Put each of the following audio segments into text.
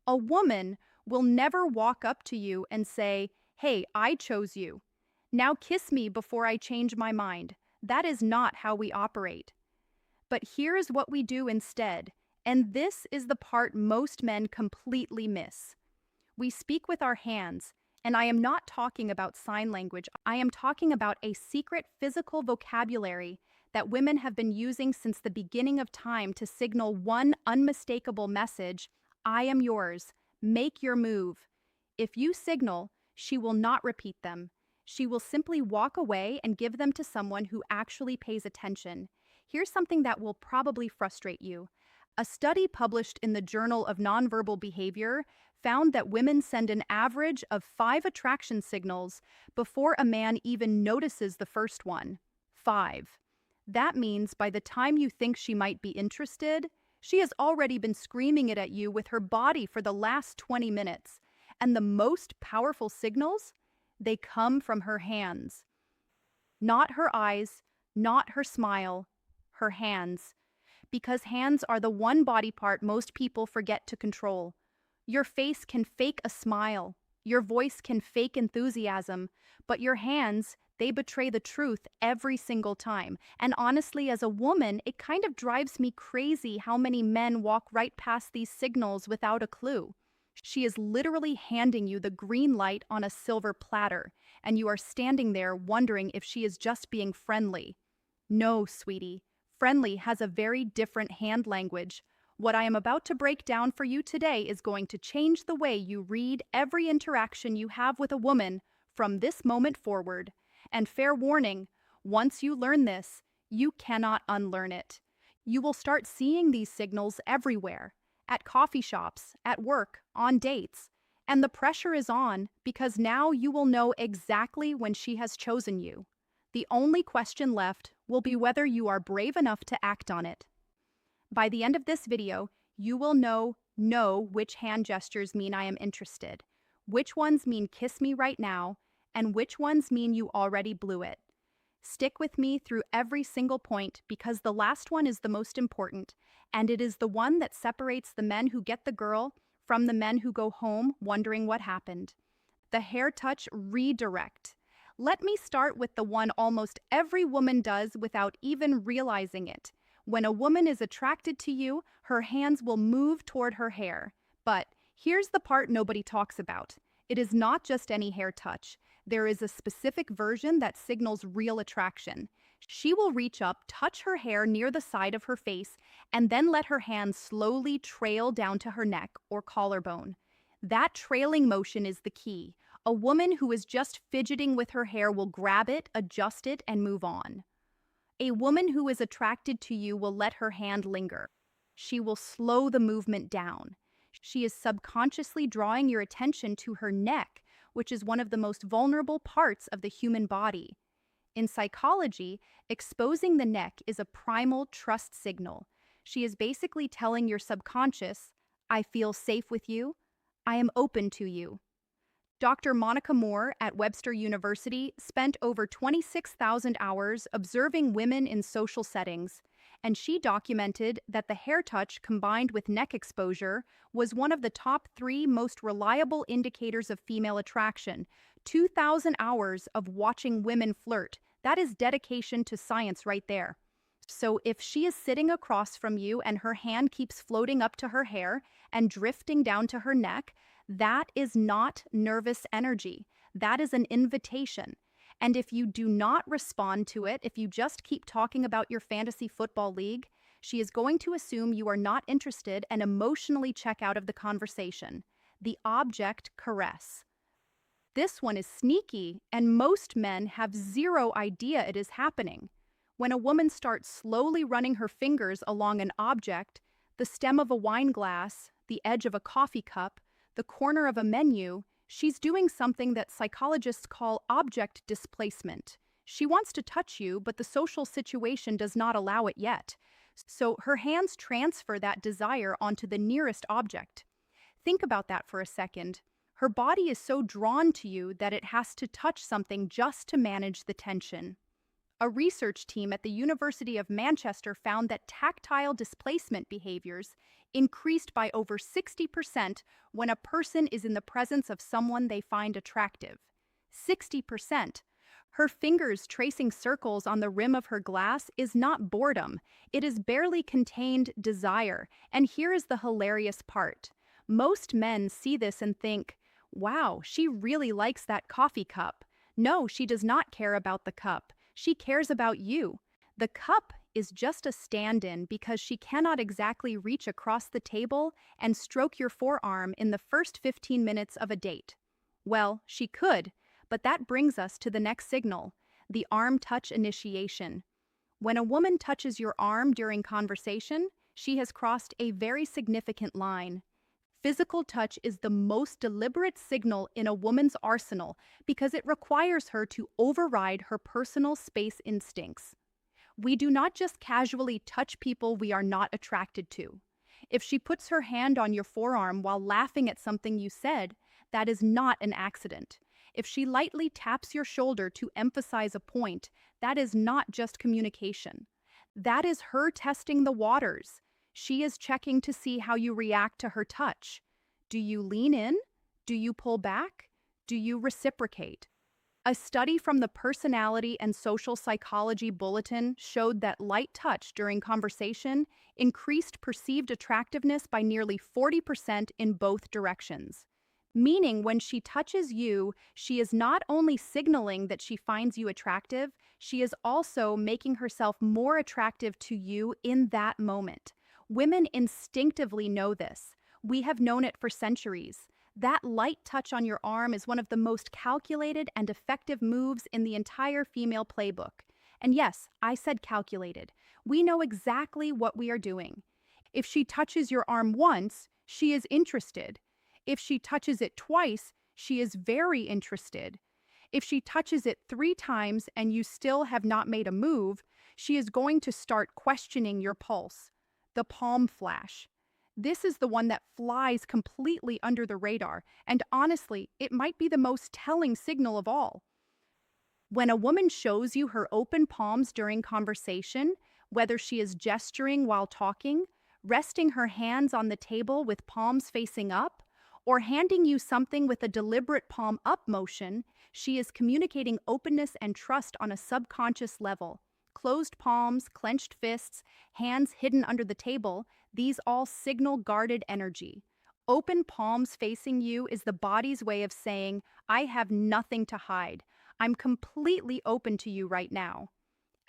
A woman will never walk up to you and say, "Hey, I chose you. Now kiss me before I change my mind." That is not how we operate. But here is what we do instead, and this is the part most men completely miss. We speak with our hands, and I am not talking about sign language. I am talking about a secret physical vocabulary that women have been using since the beginning of time to signal one unmistakable message: I am yours. Make your move. If you signal, she will not repeat them. She will simply walk away and give them to someone who actually pays attention. Here's something that will probably frustrate you. A study published in the Journal of Nonverbal Behavior found that women send an average of 5 attraction signals before a man even notices the first one. 5. That means by the time you think she might be interested, she has already been screaming it at you with her body for the last 20 minutes. And the most powerful signals? They come from her hands. Not her eyes, not her smile, her hands. Because hands are the one body part most people forget to control. Your face can fake a smile, your voice can fake enthusiasm, but your hands, they betray the truth every single time. And honestly, as a woman, it kind of drives me crazy how many men walk right past these signals without a clue. She is literally handing you the green light on a silver platter, and you are standing there wondering if she is just being friendly. No, sweetie. Friendly has a very different hand language. What I am about to break down for you today is going to change the way you read every interaction you have with a woman from this moment forward. And fair warning, once you learn this, you cannot unlearn it. You will start seeing these signals everywhere, at coffee shops, at work, on dates. And the pressure is on because now you will know exactly when she has chosen you. The only question left will be whether you are brave enough to act on it. By the end of this video, you will know which hand gestures mean I am interested, which ones mean kiss me right now, and which ones mean you already blew it. Stick with me through every single point because the last one is the most important, and it is the one that separates the men who get the girl from the men who go home wondering what happened. The hair touch redirect. Let me start with the one almost every woman does without even realizing it. When a woman is attracted to you, her hands will move toward her hair. But here's the part nobody talks about. It is not just any hair touch. There is a specific version that signals real attraction. She will reach up, touch her hair near the side of her face, and then let her hands slowly trail down to her neck or collarbone. That trailing motion is the key. A woman who is just fidgeting with her hair will grab it, adjust it, and move on. A woman who is attracted to you will let her hand linger. She will slow the movement down. She is subconsciously drawing your attention to her neck, which is one of the most vulnerable parts of the human body. In psychology, exposing the neck is a primal trust signal. She is basically telling your subconscious, I feel safe with you, I am open to you. Dr. Monica Moore at Webster University spent over 26,000 hours observing women in social settings, and she documented that the hair touch combined with neck exposure was one of the top 3 most reliable indicators of female attraction. 2,000 hours of watching women flirt. That is dedication to science right there. So if she is sitting across from you and her hand keeps floating up to her hair and drifting down to her neck, that is not nervous energy. That is an invitation. And if you do not respond to it, if you just keep talking about your fantasy football league, she is going to assume you are not interested and emotionally check out of the conversation. The object caress. This one is sneaky, and most men have zero idea it is happening. When a woman starts slowly running her fingers along an object, the stem of a wine glass, the edge of a coffee cup, the corner of a menu, she's doing something that psychologists call object displacement. She wants to touch you, but the social situation does not allow it yet. So her hands transfer that desire onto the nearest object. Think about that for a second. Her body is so drawn to you that it has to touch something just to manage the tension. A research team at the University of Manchester found that tactile displacement behaviors increased by over 60% when a person is in the presence of someone they find attractive. 60%. Her fingers tracing circles on the rim of her glass is not boredom, it is barely contained desire. And here is the hilarious part. Most men see this and think, wow, she really likes that coffee cup. No, she does not care about the cup. She cares about you. The cup is just a stand-in because she cannot exactly reach across the table and stroke your forearm in the first 15 minutes of a date. Well, she could, but that brings us to the next signal, the arm touch initiation. When a woman touches your arm during conversation, she has crossed a very significant line. Physical touch is the most deliberate signal in a woman's arsenal because it requires her to override her personal space instincts. We do not just casually touch people we are not attracted to. If she puts her hand on your forearm while laughing at something you said, that is not an accident. If she lightly taps your shoulder to emphasize a point, that is not just communication. That is her testing the waters. She is checking to see how you react to her touch. Do you lean in? Do you pull back? Do you reciprocate? A study from the Personality and Social Psychology Bulletin showed that light touch during conversation increased perceived attractiveness by nearly 40% in both directions. Meaning, when she touches you, she is not only signaling that she finds you attractive, she is also making herself more attractive to you in that moment. Women instinctively know this. We have known it for centuries. That light touch on your arm is one of the most calculated and effective moves in the entire female playbook. And yes, I said calculated. We know exactly what we are doing. If she touches your arm once, she is interested. If she touches it twice, she is very interested. If she touches it 3 times and you still have not made a move, she is going to start questioning your pulse. The palm flash. This is the one that flies completely under the radar, and honestly, it might be the most telling signal of all. When a woman shows you her open palms during conversation, whether she is gesturing while talking, resting her hands on the table with palms facing up, or handing you something with a deliberate palm up motion, she is communicating openness and trust on a subconscious level. Closed palms, clenched fists, hands hidden under the table, these all signal guarded energy. Open palms facing you is the body's way of saying, I have nothing to hide. I'm completely open to you right now.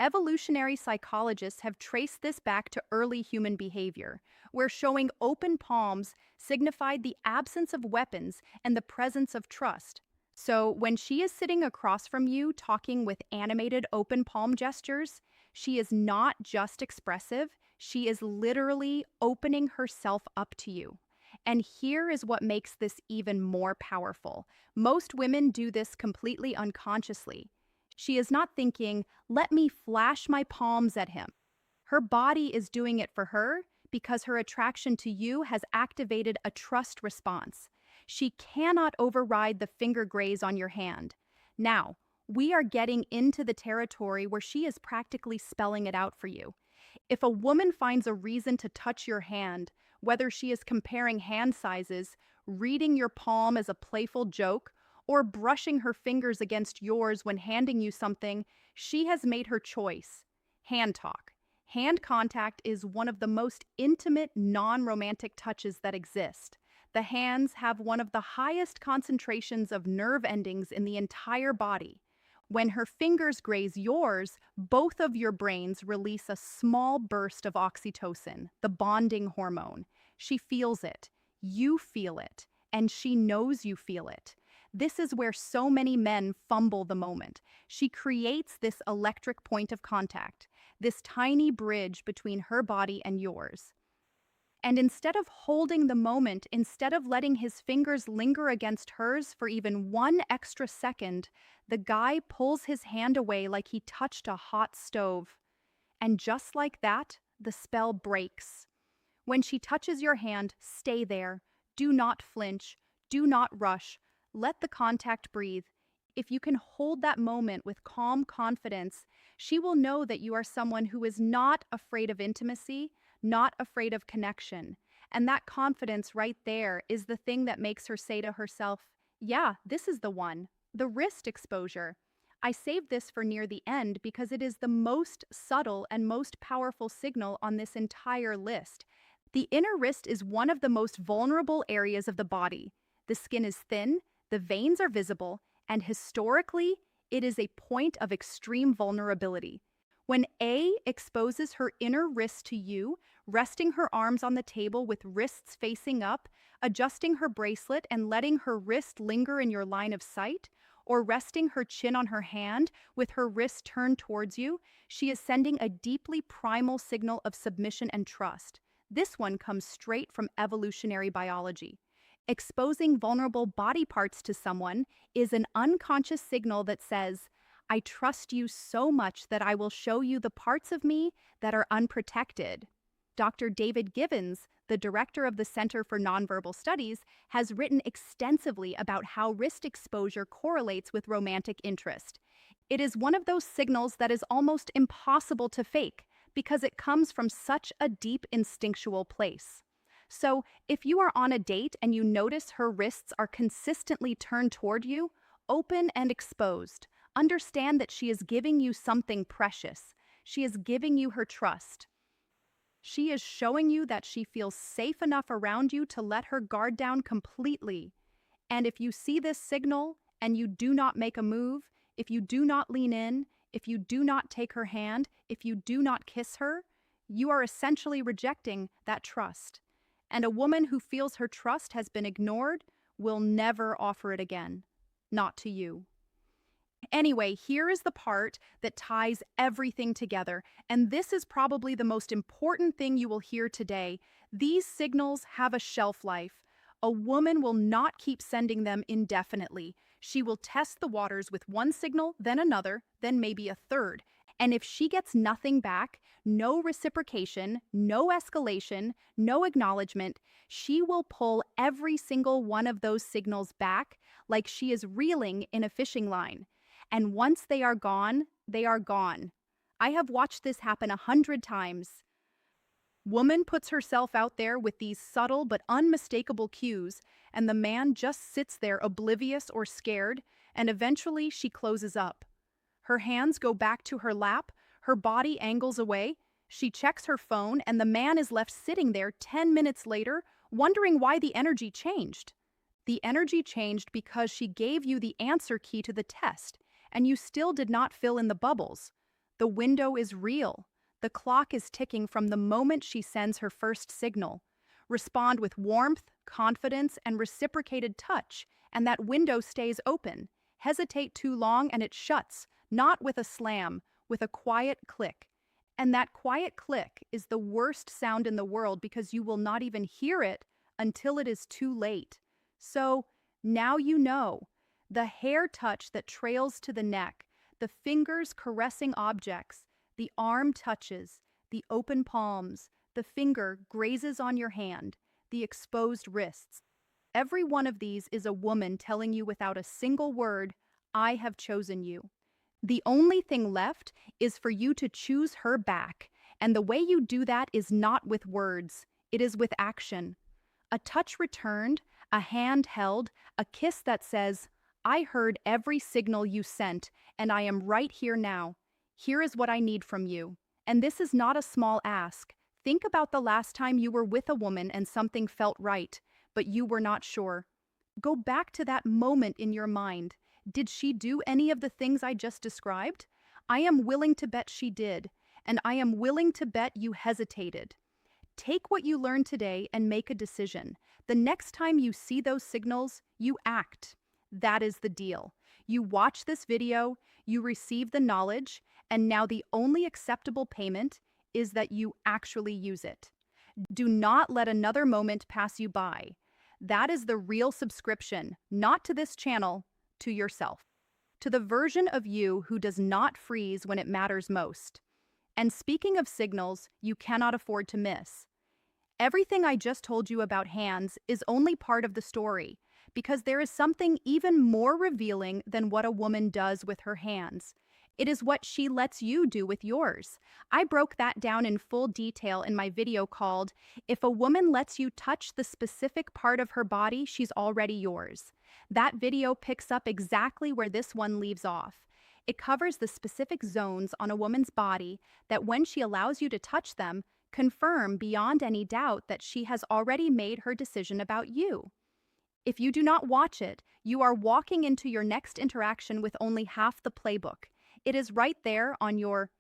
Evolutionary psychologists have traced this back to early human behavior, where showing open palms signified the absence of weapons and the presence of trust. So, when she is sitting across from you talking with animated open palm gestures, she is not just expressive, she is literally opening herself up to you. And here is what makes this even more powerful. Most women do this completely unconsciously. She is not thinking, let me flash my palms at him. Her body is doing it for her because her attraction to you has activated a trust response. She cannot override the finger graze on your hand. Now, we are getting into the territory where she is practically spelling it out for you. If a woman finds a reason to touch your hand, whether she is comparing hand sizes, reading your palm as a playful joke, or brushing her fingers against yours when handing you something, she has made her choice. Hand talk. Hand contact is one of the most intimate, non-romantic touches that exist. The hands have one of the highest concentrations of nerve endings in the entire body. When her fingers graze yours, both of your brains release a small burst of oxytocin, the bonding hormone. She feels it, you feel it, and she knows you feel it. This is where so many men fumble the moment. She creates this electric point of contact, this tiny bridge between her body and yours. And instead of holding the moment, instead of letting his fingers linger against hers for even 1 extra second, the guy pulls his hand away like he touched a hot stove. And just like that, the spell breaks. When she touches your hand, stay there. Do not flinch. Do not rush. Let the contact breathe. if you can hold that moment with calm confidence, she will know that you are someone who is not afraid of intimacy, not afraid of connection. And that confidence right there is the thing that makes her say to herself, yeah, this is the one. The wrist exposure. I saved this for near the end because it is the most subtle and most powerful signal on this entire list. The inner wrist is one of the most vulnerable areas of the body. The skin is thin, the veins are visible, and historically, it is a point of extreme vulnerability. When A exposes her inner wrist to you, resting her arms on the table with wrists facing up, adjusting her bracelet and letting her wrist linger in your line of sight, or resting her chin on her hand with her wrist turned towards you, she is sending a deeply primal signal of submission and trust. This one comes straight from evolutionary biology. Exposing vulnerable body parts to someone is an unconscious signal that says, I trust you so much that I will show you the parts of me that are unprotected. Dr. David Givens, the director of the Center for Nonverbal Studies, has written extensively about how wrist exposure correlates with romantic interest. It is one of those signals that is almost impossible to fake because it comes from such a deep instinctual place. So, if you are on a date and you notice her wrists are consistently turned toward you, open and exposed, understand that she is giving you something precious. She is giving you her trust. She is showing you that she feels safe enough around you to let her guard down completely. And if you see this signal and you do not make a move, if you do not lean in, if you do not take her hand, if you do not kiss her, you are essentially rejecting that trust. And a woman who feels her trust has been ignored will never offer it again. Not to you. Anyway, here is the part that ties everything together, and this is probably the most important thing you will hear today. These signals have a shelf life. A woman will not keep sending them indefinitely. She will test the waters with one signal, then another, then maybe a third. And if she gets nothing back, no reciprocation, no escalation, no acknowledgement, she will pull every single one of those signals back like she is reeling in a fishing line. And once they are gone, they are gone. I have watched this happen 100 times. Woman puts herself out there with these subtle but unmistakable cues, and the man just sits there oblivious or scared, and eventually she closes up. Her hands go back to her lap, her body angles away, she checks her phone, and the man is left sitting there 10 minutes later, wondering why the energy changed. The energy changed because she gave you the answer key to the test, and you still did not fill in the bubbles. The window is real. The clock is ticking from the moment she sends her first signal. Respond with warmth, confidence, and reciprocated touch, and that window stays open. Hesitate too long and it shuts, not with a slam, with a quiet click. And that quiet click is the worst sound in the world because you will not even hear it until it is too late. So, now you know. The hair touch that trails to the neck, the fingers caressing objects, the arm touches, the open palms, the finger grazes on your hand, the exposed wrists. Every one of these is a woman telling you without a single word, I have chosen you. The only thing left is for you to choose her back, and the way you do that is not with words, it is with action. A touch returned, a hand held, a kiss that says, I heard every signal you sent, and I am right here now. Here is what I need from you. And this is not a small ask. Think about the last time you were with a woman and something felt right, but you were not sure. Go back to that moment in your mind. Did she do any of the things I just described? I am willing to bet she did, and I am willing to bet you hesitated. Take what you learned today and make a decision. The next time you see those signals, you act. That is the deal. You watch this video, you receive the knowledge, and now the only acceptable payment is that you actually use it. Do not let another moment pass you by. That is the real subscription, not to this channel, to yourself. To the version of you who does not freeze when it matters most. And speaking of signals you cannot afford to miss, Everything I just told you about hands is only part of the story, because there is something even more revealing than what a woman does with her hands. It is what she lets you do with yours. I broke that down in full detail in my video called If a Woman Lets You Touch the Specific Part of Her Body, She's Already Yours. That video picks up exactly where this one leaves off. It covers the specific zones on a woman's body that, when she allows you to touch them, confirm beyond any doubt that she has already made her decision about you. If you do not watch it, you are walking into your next interaction with only half the playbook. It is right there on your